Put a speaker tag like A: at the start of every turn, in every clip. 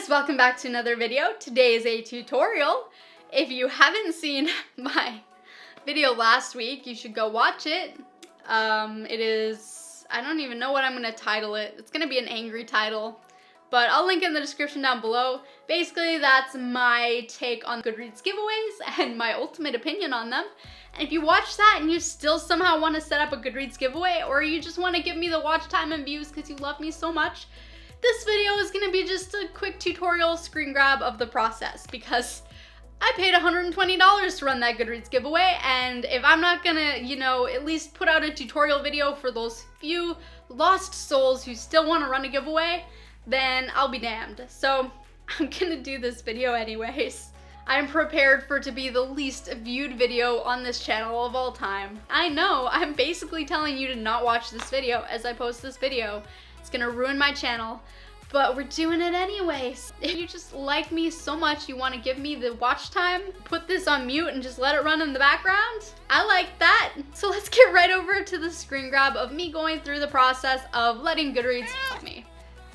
A: Welcome back to another video. Today is a tutorial. If you haven't seen my video last week, you should go watch it. It is, I don't even know what I'm gonna title it. It's gonna be an angry title, but I'll link in the description down below. Basically, that's my take on Goodreads giveaways and my ultimate opinion on them. And if you watch that and you still somehow want to set up a Goodreads giveaway, or you just want to give me the watch time and views because you love me so much, this video is going to be just a quick tutorial screen grab of the process, because I paid $120 to run that Goodreads giveaway, and if I'm not gonna, at least put out a tutorial video for those few lost souls who still want to run a giveaway, then I'll be damned. So I'm gonna do this video anyways. I'm prepared for it to be the least viewed video on this channel of all time. I know, I'm basically telling you to not watch this video as I post this video. It's gonna ruin my channel, but we're doing it anyways. If you just like me so much, you want to give me the watch time, put this on mute and just let it run in the background, I like that. So let's get right over to the screen grab of me going through the process of letting Goodreads help me.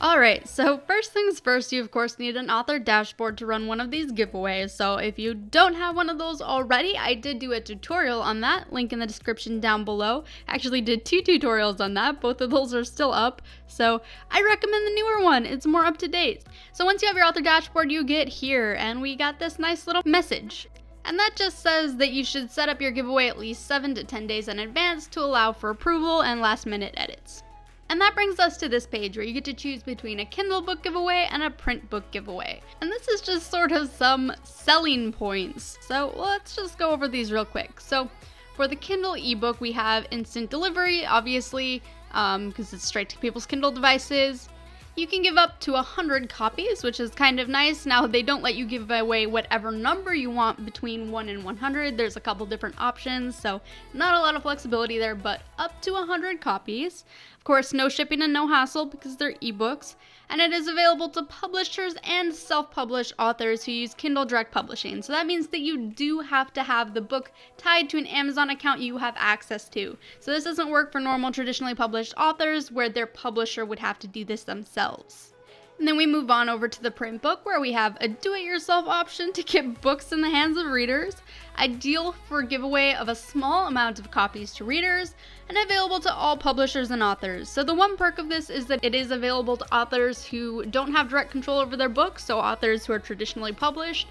A: Alright, so first things first, you of course need an author dashboard to run one of these giveaways. So if you don't have one of those already, I did do a tutorial on that, link in the description down below. Actually did 2 tutorials on that, both of those are still up. So I recommend the newer one, it's more up to date. So once you have your author dashboard, you get here, and we got this nice little message. And that just says that you should set up your giveaway at least 7 to 10 days in advance to allow for approval and last minute edits. And that brings us to this page where you get to choose between a Kindle book giveaway and a print book giveaway. And this is just sort of some selling points. So let's just go over these real quick. So for the Kindle ebook, we have instant delivery, obviously, because it's straight to people's Kindle devices. You can give up to 100 copies, which is kind of nice. Now, they don't let you give away whatever number you want between 1 and 100. There's a couple different options, so not a lot of flexibility there, but up to 100 copies. Of course, no shipping and no hassle because they're ebooks, and it is available to publishers and self-published authors who use Kindle Direct Publishing. So that means that you do have to have the book tied to an Amazon account you have access to. So this doesn't work for normal traditionally published authors where their publisher would have to do this themselves. And then we move on over to the print book, where we have a do-it-yourself option to get books in the hands of readers, ideal for a giveaway of a small amount of copies to readers, and available to all publishers and authors. So the one perk of this is that it is available to authors who don't have direct control over their books, so authors who are traditionally published,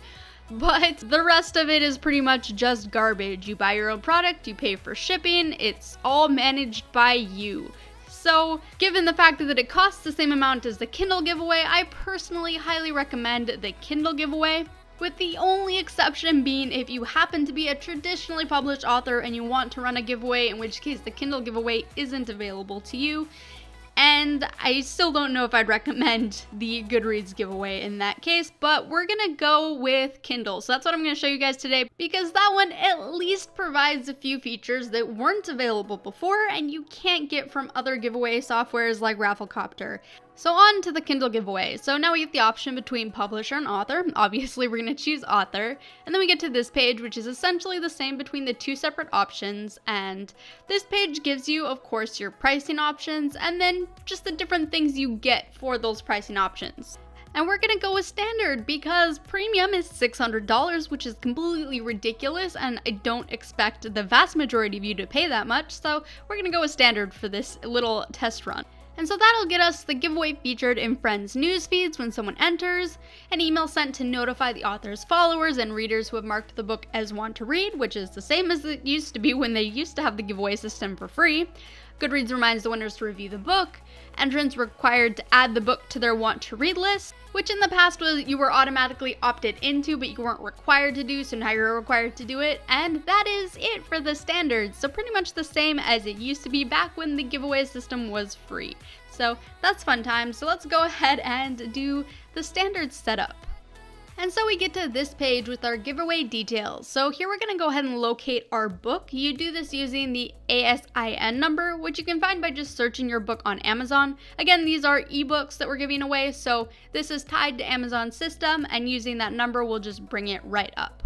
A: but the rest of it is pretty much just garbage. You buy your own product, you pay for shipping, it's all managed by you. So, given the fact that it costs the same amount as the Kindle giveaway, I personally highly recommend the Kindle giveaway, with the only exception being if you happen to be a traditionally published author and you want to run a giveaway, in which case the Kindle giveaway isn't available to you. And I still don't know if I'd recommend the Goodreads giveaway in that case, but we're gonna go with Kindle. So that's what I'm gonna show you guys today, because that one at least provides a few features that weren't available before and you can't get from other giveaway softwares like Rafflecopter. So on to the Kindle giveaway. So now we get the option between publisher and author. Obviously we're going to choose author. And then we get to this page, which is essentially the same between the 2 separate options. And this page gives you, of course, your pricing options and then just the different things you get for those pricing options. And we're gonna go with standard because premium is $600, which is completely ridiculous, and I don't expect the vast majority of you to pay that much. So we're gonna go with standard for this little test run. And so that'll get us the giveaway featured in friends' news feeds when someone enters, an email sent to notify the author's followers and readers who have marked the book as want to read, which is the same as it used to be when they used to have the giveaway system for free. Goodreads reminds the winners to review the book. Entrants required to add the book to their want to read list, which in the past was you were automatically opted into, but you weren't required to do, so now you're required to do it. And that is it for the standards. So pretty much the same as it used to be back when the giveaway system was free. So that's fun time. So let's go ahead and do the standard setup. And so we get to this page with our giveaway details. So here we're going to go ahead and locate our book. You do this using the ASIN number, which you can find by just searching your book on Amazon. Again, these are ebooks that we're giving away, so this is tied to Amazon's system, and using that number will just bring it right up.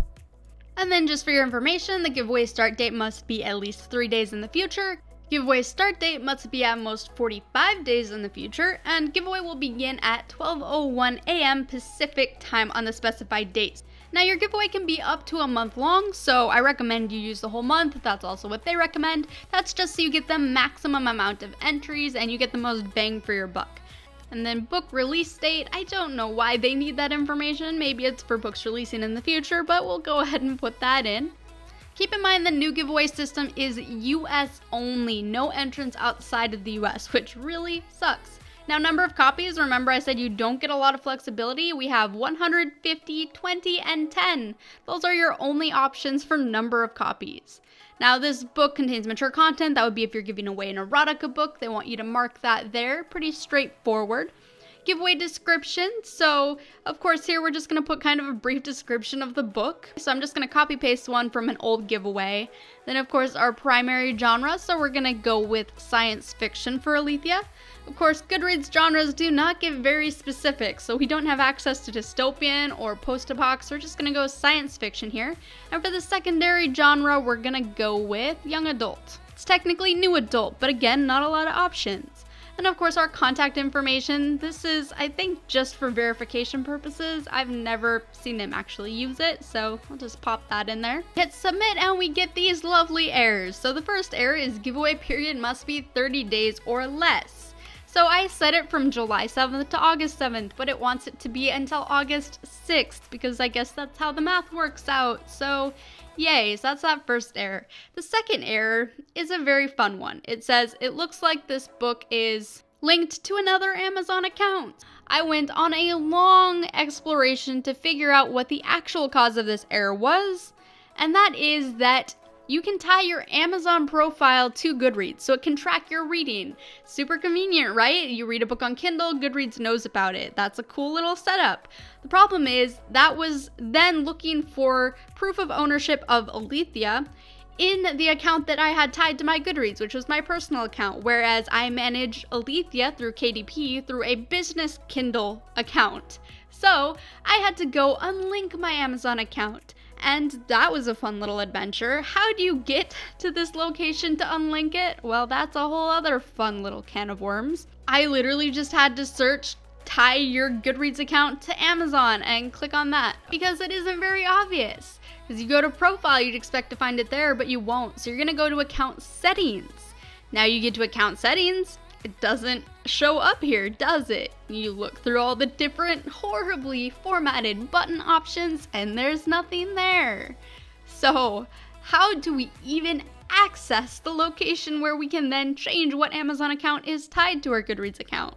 A: And then just for your information, the giveaway start date must be at least 3 days in the future. Giveaway start date must be at most 45 days in the future, and giveaway will begin at 12:01 a.m. Pacific time on the specified dates. Now your giveaway can be up to a month long, so I recommend you use the whole month. That's also what they recommend. That's just so you get the maximum amount of entries and you get the most bang for your buck. And then book release date, I don't know why they need that information. Maybe it's for books releasing in the future, but we'll go ahead and put that in. Keep in mind the new giveaway system is US only, no entrants outside of the US, which really sucks. Now, number of copies, remember I said you don't get a lot of flexibility. We have 100, 50, 20, and 10. Those are your only options for number of copies. Now, this book contains mature content. That would be if you're giving away an erotica book. They want you to mark that there. Pretty straightforward. Giveaway description. So, of course, here we're just going to put kind of a brief description of the book. So I'm just going to copy paste one from an old giveaway. Then, of course, our primary genre. So we're going to go with science fiction for Aletheia. Of course, Goodreads genres do not get very specific, so we don't have access to dystopian or post-apoc, so we're just going to go science fiction here. And for the secondary genre, we're going to go with young adult. It's technically new adult, but again, not a lot of options. And of course, our contact information. This is, I think, just for verification purposes. I've never seen them actually use it, so I'll just pop that in there. Hit submit and we get these lovely errors. So the first error is giveaway period must be 30 days or less. So I set it from July 7th to August 7th, but it wants it to be until August 6th because I guess that's how the math works out. So yay, so that's that first error. The second error is a very fun one. It says, it looks like this book is linked to another Amazon account. I went on a long exploration to figure out what the actual cause of this error was, and that is that you can tie your Amazon profile to Goodreads so it can track your reading. Super convenient, right? You read a book on Kindle, Goodreads knows about it. That's a cool little setup. The problem is that was then looking for proof of ownership of Aletheia in the account that I had tied to my Goodreads, which was my personal account, whereas I manage Aletheia through KDP through a business Kindle account. So I had to go unlink my Amazon account. And that was a fun little adventure. How do you get to this location to unlink it? Well, that's a whole other fun little can of worms. I literally just had to search tie your Goodreads account to Amazon and click on that because it isn't very obvious. Because you go to profile, you'd expect to find it there, but you won't. So you're gonna go to account settings. Now you get to account settings, it doesn't show up here, does it? You look through all the different horribly formatted button options and there's nothing there. So how do we even access the location where we can then change what Amazon account is tied to our Goodreads account?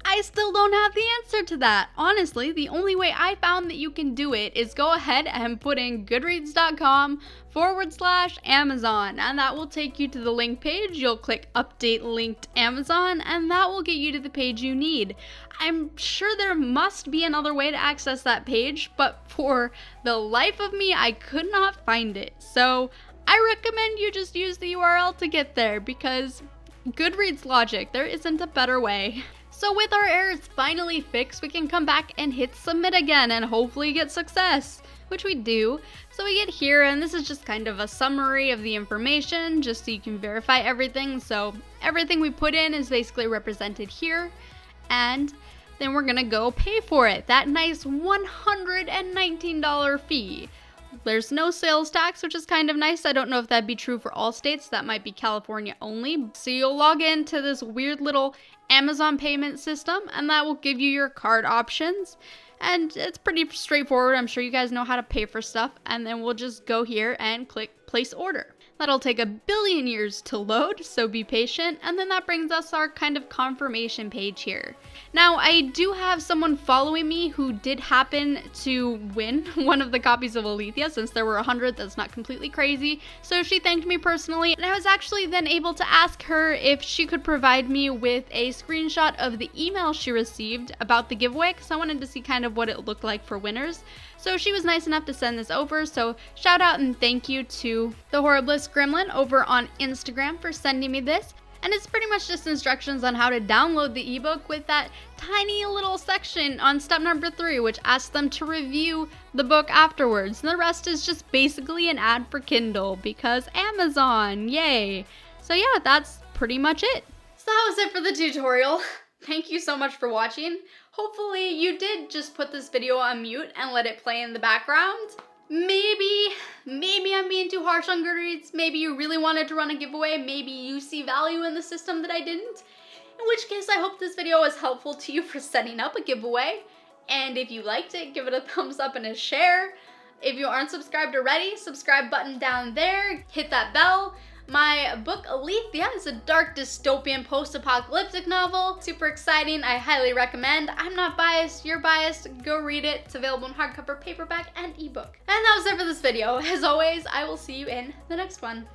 A: I still don't have the answer to that. Honestly, the only way I found that you can do it is go ahead and put in goodreads.com/Amazon, and that will take you to the link page. You'll click update linked Amazon, and that will get you to the page you need. I'm sure there must be another way to access that page, but for the life of me, I could not find it. So I recommend you just use the URL to get there because Goodreads logic, there isn't a better way. So with our errors finally fixed, we can come back and hit submit again and hopefully get success, which we do. So we get here, and this is just kind of a summary of the information, just so you can verify everything. So everything we put in is basically represented here, and then we're gonna go pay for it. That nice $119 fee. There's no sales tax, which is kind of nice. I don't know if that'd be true for all states. That might be California only. So you'll log into this weird little Amazon payment system, and that will give you your card options. And it's pretty straightforward. I'm sure you guys know how to pay for stuff. And then we'll just go here and click place order. That'll take a billion years to load, so be patient. And then that brings us our kind of confirmation page here. Now, I do have someone following me who did happen to win one of the copies of Aletheia. Since there were 100, that's not completely crazy. So she thanked me personally, and I was actually then able to ask her if she could provide me with a screenshot of the email she received about the giveaway, because I wanted to see kind of what it looked like for winners. So she was nice enough to send this over, so shout out and thank you to the Horriblest Gremlin over on Instagram for sending me this. and it's pretty much just instructions on how to download the ebook with that tiny little section on step number 3, which asks them to review the book afterwards. And the rest is just basically an ad for Kindle because Amazon, yay. So yeah, that's pretty much it. So that was it for the tutorial. Thank you so much for watching. Hopefully you did just put this video on mute and let it play in the background. Maybe I'm being too harsh on Goodreads. Maybe you really wanted to run a giveaway. Maybe you see value in the system that I didn't. In which case, I hope this video was helpful to you for setting up a giveaway. And if you liked it, give it a thumbs up and a share. If you aren't subscribed already, subscribe button down there. Hit that bell. My book, Aletheia, is a dark dystopian post-apocalyptic novel. Super exciting. I highly recommend. I'm not biased. You're biased. Go read it. It's available in hardcover, paperback, and ebook. And that was it for this video. As always, I will see you in the next one.